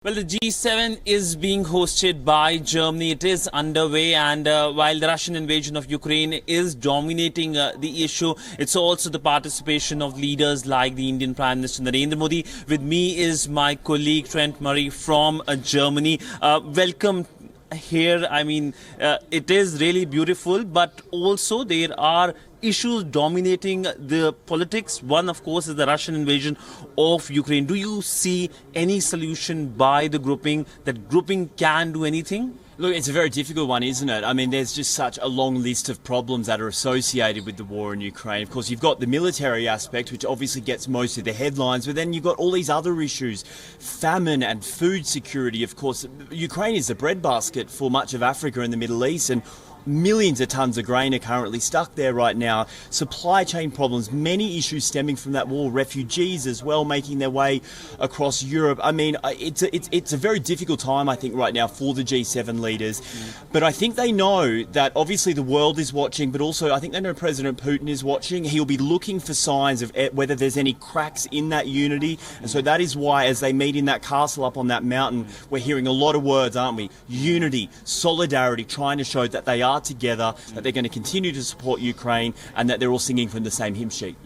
Well, the G7 is being hosted by Germany. It is underway, and while the Russian invasion of Ukraine is dominating the issue, it's also the participation of leaders like the Indian Prime Minister Narendra Modi. With me is my colleague Trent from Germany. Welcome here. I mean, it is really beautiful, but also there are issues dominating the politics. One, of course, is the Russian invasion of Ukraine. Do you see any solution by the grouping, that grouping can do anything? Look, it's a very difficult one, isn't it? I mean, there's just such a long list of problems that are associated with the war in Ukraine. Of course, you've got the military aspect, which obviously gets most of the headlines, but then you've got all these other issues, famine and food security. Of course, Ukraine is the breadbasket for much of Africa and the Middle East, and millions of tons of grain are currently stuck there right now. Supply chain problems, many issues stemming from that war, refugees as well making their way across Europe. I mean, it's a very difficult time, I think, right now for the G7 leaders. But I think they know that obviously the world is watching, but also I think they know President Putin is watching. He'll be looking for signs of whether there's any cracks in that unity. And so that is why, as they meet in that castle up on that mountain, we're hearing a lot of words, aren't we? Unity, solidarity, trying to show that they are together, that they're going to continue to support Ukraine, and that they're all singing from the same hymn sheet.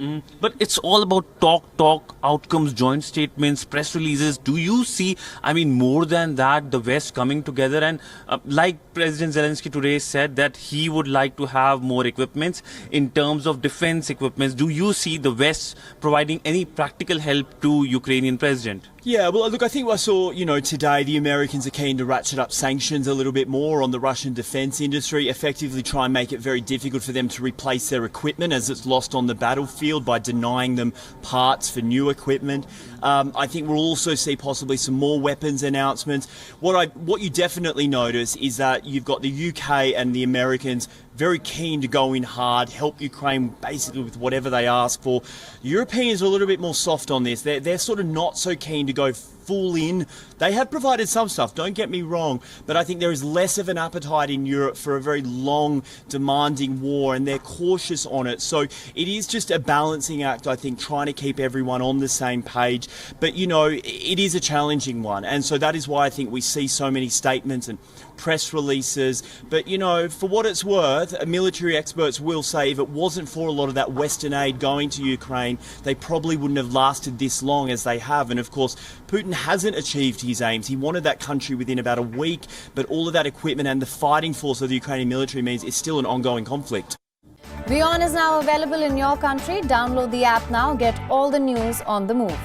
But it's all about talk, outcomes, joint statements, press releases. Do you see, I mean, more than that, the West coming together? And like President Zelensky today said that he would like to have more equipments in terms of defense equipments. Do you see the West providing any practical help to Ukrainian president? Yeah, well, look, I think I saw, today the Americans are keen to ratchet up sanctions a little bit more on the Russian defence industry, effectively try and make it very difficult for them to replace their equipment as it's lost on the battlefield by denying them parts for new equipment. I think we'll also see possibly some more weapons announcements. What you definitely notice is that you've got the UK and the Americans very keen to go in hard, help Ukraine basically with whatever they ask for. Europeans are a little bit more soft on this. They're sort of not so keen to go full in. They have provided some stuff, don't get me wrong, but I think there is less of an appetite in Europe for a very long, demanding war, and they're cautious on it. So it is just a balancing act, I think, trying to keep everyone on the same page. But, it is a challenging one, and so that is why I think we see so many statements and press releases. But, for what it's worth, military experts will say if it wasn't for a lot of that Western aid going to Ukraine, they probably wouldn't have lasted this long as they have. And of course, Putin hasn't achieved his aims. He wanted that country within about a week, but all of that equipment and the fighting force of the Ukrainian military means it's still an ongoing conflict. WION is now available in your country. Download the app now. Get all the news on the move.